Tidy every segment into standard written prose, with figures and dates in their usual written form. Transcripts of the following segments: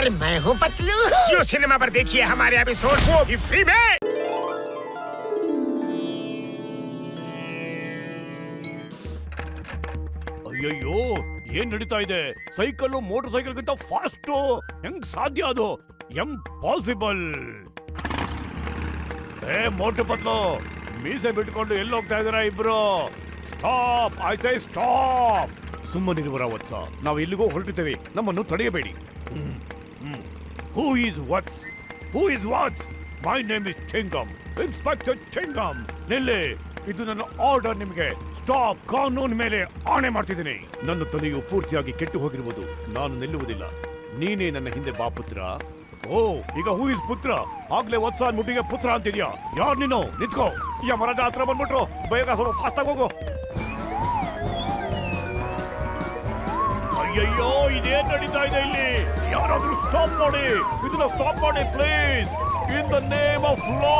और मैं हूँ पतलू। जियो सिनेमा पर देखिए हमारे एपिसोड वो भी फ्री में। ಅಯ್ಯಯ್ಯೋ ಏನ್ ನಡೀತಾ ಇದೆ? ಸೈಕಲ್ ಮೋಟರ್ ಸೈಕಲ್ ಗಿಂತ ಫಾಸ್ಟ್ ಹೆಂಗ್ ಸಾಧ್ಯ ಅದು? ಇಂಪಾಸಿಬಲ್. ಏ ಮೋಟು ಪತ್ಲು, ಮೀಸೆ ಬಿಟ್ಕೊಂಡು ಎಲ್ಲಿ ಹೋಗ್ತಾ ಇದಾರ ಇಬ್ರು? Stop, I say stop. ಸುಮ್ಮನಿರುವರ ವತ್ಸ, ನಾವು ಎಲ್ಲಿಗೋ ಹೊರಟಿದ್ದೇವೆ, ನಮ್ಮನ್ನು ತಡೆಯಬೇಡಿ. Who is what's? Who is what's? My name is Chingam, inspector Chingam. ನಿಲ್ಲಿ, ಇದು ನನ್ನ ಆರ್ಡರ್. ನಿಮಗೆ ಸ್ಟಾಪ್. ಕಾನೂನು ಮೇಲೆ ಆಣೆ ಮಾಡ್ತಿದ್ದೀನಿ. ನನ್ನ ತಲೆಯು ಪೂರ್ತಿಯಾಗಿ ಕೆಟ್ಟು ಹೋಗಿರುವುದು. ನಾನು ನಿಲ್ಲುವುದಿಲ್ಲ. ನೀನೇ ನನ್ನ ಹಿಂದೆ ಬಾ ಪುತ್ರ. ಓ, ಈಗ ಹೂ ಇಸ್ ಪುತ್ರ? ಆಗ್ಲೇ ವತ್ಸ ಮುಟ್ಟಿಗೆ ಪುತ್ರ ಅಂತಿದ್ಯಾ? ಯಾರು ನೀನು? ನಿಂತ್ಕೋ. ಯಮರಾಜ ಹತ್ರ ಬಂದ್ಬಿಟ್ರು. ಬೇಗ ಸ್ವಲ್ಪ ಫಾಸ್ಟ್ ಆಗಿ ಹೋಗು. ಅಯ್ಯಯ್ಯೋ, ಇದೇನ್ ನಡೀತಾ ಇದೆ ಇಲ್ಲಿ? ಯಾರಾದ್ರೂ ಸ್ಟಾಪ್ ಮಾಡಿ, ಇದನ್ನ ಸ್ಟಾಪ್ ಮಾಡಿ please, in the name of law.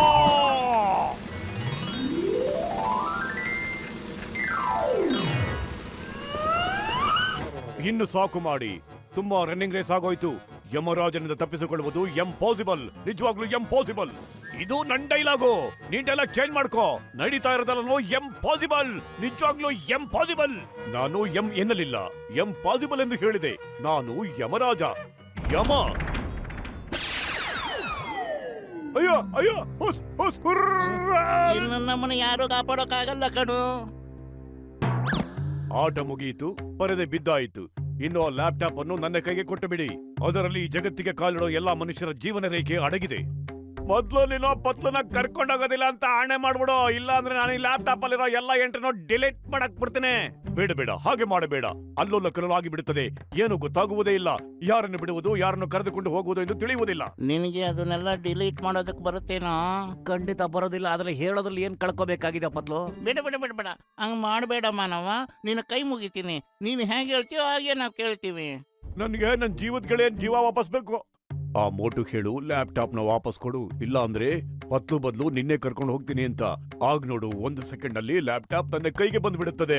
ಇನ್ನು ಸಾಕು ಮಾಡಿ. ತುಂಬಾ ರನ್ನಿಂಗ್ ರೇಸ್ ಆಗೋಯ್ತು. ಯಮರಾಜನಿಂದ ತಪ್ಪಿಸಿಕೊಳ್ಳುವುದು ಎಂಪಾಸಿಬಲ್. ನಿಜವಾಗ್ಲೂ ಎಂಪಾಸಿಬಲ್. ಇದು ನನ್ನ ಡೈಲಾಗು. ನೀನ್ ಡೈಲಾಗ್ ಚೇಂಜ್ ಮಾಡ್ಕೋ. ನಡೀತಾ ಇರೋದಲ್ಲ ಎಂಪಾಸಿಬಲ್. ನಿಜವಾಗ್ಲೂ ಎಂಪಾಸಿಬಲ್. ನಾನು ಎಂ ಎನ್ನಲಿಲ್ಲ, ಎಂಪಾಸಿಬಲ್ ಎಂದು ಹೇಳಿದೆ. ನಾನು ಯಮರಾಜ, ಯಮ. ಅಯ್ಯೋ ಅಯ್ಯೋ, ನಮ್ಮನ್ನು ಯಾರು ಕಾಪಾಡೋಕ್ಕಾಗಲ್ಲ ಕಣು. ಆಟ ಮುಗಿಯಿತು, ಪರದೆ ಬಿದ್ದಾಯಿತು. ಇನ್ನು ಆ ಲ್ಯಾಪ್ಟಾಪ್ ಅನ್ನು ನನ್ನ ಕೈಗೆ ಕೊಟ್ಟು ಬಿಡಿ. ಅದರಲ್ಲಿ ಈ ಜಗತ್ತಿಗೆ ಕಾಲಿಡೋ ಎಲ್ಲಾ ಮನುಷ್ಯರ ಜೀವನ ರೇಖೆ ಅಡಗಿದೆ. ಮೊದ್ಲು ನೀನು ಪತ್ಲನ ಕರ್ಕೊಂಡೋಗೋದಿಲ್ಲ ಅಂತ ಆಣೆ ಮಾಡ್ಬಿಡು. ಇಲ್ಲ ಅಂದ್ರೆ ನಾನು ಈ ಲ್ಯಾಪ್ಟಾಪ್ ಅಲ್ಲಿರೋ ಎಲ್ಲ ಎಂಟ್ರನ್ನು ಡಿಲೀಟ್ ಮಾಡಕ್ ಬಿಡ್ತೇನೆ. ಬೇಡ ಬೇಡ, ಹಾಗೆ ಮಾಡಬೇಡ. ಅಲ್ಲೋಲ ಕಲ್ಲಲಾಗಿ ಬಿಡುತ್ತದೆ. ಏನು ಗೊತ್ತಾಗುವುದೇ ಇಲ್ಲ. ಯಾರನ್ನು ಬಿಡುವುದು, ಯಾರನ್ನು ಕರೆದುಕೊಂಡು ಹೋಗುವುದು ಎಂದು ತಿಳಿಯುವುದಿಲ್ಲ. ನಿನಗೆ ಅದನ್ನೆಲ್ಲ ಡಿಲೀಟ್ ಮಾಡೋದಕ್ಕೆ ಬರುತ್ತೇನೋ? ಖಂಡಿತ ಬರೋದಿಲ್ಲ. ಆದ್ರೆ ಹೇಳೋದ್ರಲ್ಲಿ ಏನ್ ಕಳ್ಕೋಬೇಕಾಗಿದೆ ಪತ್ಲು? ಬೇಡ ಬೇಡ ಬೇಡ ಬೇಡ, ಹಂಗ್ ಮಾಡಬೇಡ ಮಾನವ. ನಿನ್ನ ಕೈ ಮುಗಿತೀನಿ. ನೀನು ಹೇಗೆ ಹೇಳ್ತೀಯೋ ಹಾಗೆ ನಾವು ಕೇಳ್ತೀವಿ. ನನ್ಗೆ ನನ್ನ ಜೀವದ ಗೆಳೆಯನ್ ಜೀವ ವಾಪಸ್ ಬೇಕು. ಆ ಮೋಟು ಹೇಳು, ಲ್ಯಾಪ್ಟಾಪ್ ನ ವಾಪಸ್ ಕೊಡು. ಇಲ್ಲ ಅಂದ್ರೆ ಪತ್ಲು ಬದಲು ನಿನ್ನೆ ಕರ್ಕೊಂಡು ಹೋಗ್ತೀನಿ ಅಂತ. ಆಗ ನೋಡು, 1 ಸೆಕೆಂಡ್ ಅಲ್ಲಿ ಲ್ಯಾಪ್ಟಾಪ್ ನನ್ನ ಕೈಗೆ ಬಂದ್ಬಿಡುತ್ತದೆ.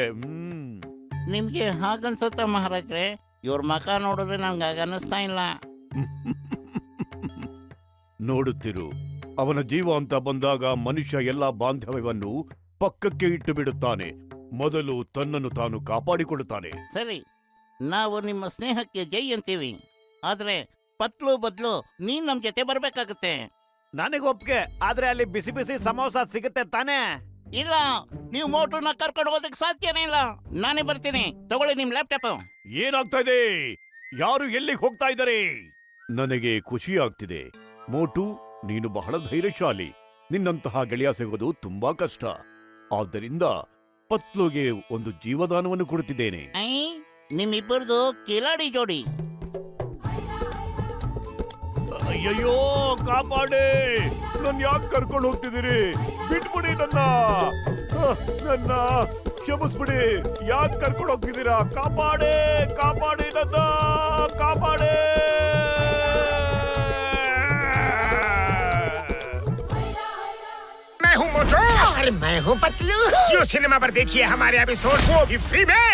ನಿಮ್ಗೆ ಹಾಗನ್ಸುತ್ತ ಮಹಾರಾಜ್ರೆ? ಇವ್ರ ಮಕ ನೋಡಿದ್ರೆ ನಮ್ಗೆ ಹಾಗ ಅನ್ನಿಸ್ತಾ ಇಲ್ಲ. ನೋಡುತ್ತಿರು, ಅವನ ಜೀವ ಅಂತ ಬಂದಾಗ ಮನುಷ್ಯ ಎಲ್ಲಾ ಬಾಂಧವ್ಯವನ್ನು ಪಕ್ಕಕ್ಕೆ ಇಟ್ಟು ಬಿಡುತ್ತಾನೆ. ಮೊದಲು ತನ್ನನ್ನು ತಾನು ಕಾಪಾಡಿಕೊಳ್ಳುತ್ತಾನೆ. ಸರಿ, ನಾವು ನಿಮ್ಮ ಸ್ನೇಹಕ್ಕೆ ಜೈ ಅಂತೀವಿ. ಆದ್ರೆ ಪತ್ಲು ಬದ್ಲು ನೀನ್ ನಮ್ ಜೊತೆ ಬರ್ಬೇಕಾಗತ್ತೆ. ನನಗೊಪ್ಪಿಗೆ, ಆದ್ರೆ ಅಲ್ಲಿ ಬಿಸಿ ಬಿಸಿ ಸಮೋಸ ಸಿಗುತ್ತೆ ತಾನೇ? ಇಲ್ಲ, ನೀವು ಮೋಟ್ರನ್ನ ಕರ್ಕೊಂಡು ಹೋಗೋದಕ್ಕೆ ಸಾಧ್ಯನೇ ಇಲ್ಲ. ನಾನೇ ಬರ್ತೀನಿ. ತಗೊಳ್ಳಿ ನಿಮ್ ಲ್ಯಾಪ್ಟಾಪ್. ಏನಾಗ್ತಾ ಇದೆ? ಯಾರು ಎಲ್ಲಿಗೆ ಹೋಗ್ತಾ ಇದ್ದಾರೆ? ನನಗೆ ಖುಷಿ ಆಗ್ತಿದೆ. ಮೋಟು, ನೀನು ಬಹಳ ಧೈರ್ಯಶಾಲಿ. ನಿನ್ನಂತಹ ಗೆಳೆಯ ಸಿಗೋದು ತುಂಬಾ ಕಷ್ಟ. ಆದ್ದರಿಂದ ಪತ್ಲುಗೆ ಒಂದು ಜೀವದಾನವನ್ನು ಕೊಡುತ್ತಿದ್ದೇನೆ. ನಿಮ್ಮಿಬ್ಬರದು ಕಿಲಾಡಿ ಜೋಡಿ. ಅಯ್ಯಯ್ಯೋ, ಕಾಪಾಡಿ. ನನ್ನ ಯಾಕೆ ಕರ್ಕೊಂಡು ಹೋಗ್ತಿದ್ದೀರಿ? ಬಿಟ್ಬಿಡಿ ನನ್ನ. ನನ್ನ ಕ್ಷಮಿಸ್ಬಿಡಿ. ಯಾಕೆ ಕರ್ಕೊಂಡು ಹೋಗ್ತಿದ್ದೀರಾ? ಕಾಪಾಡಿ, ಕಾಪಾಡಿ, ನನ್ನ ಕಾಪಾಡಿ. मैं हूँ मोटू और मैं हूँ पतलू। जियो सिनेमा पर देखिए हमारे एपिसोड वो भी फ्री में।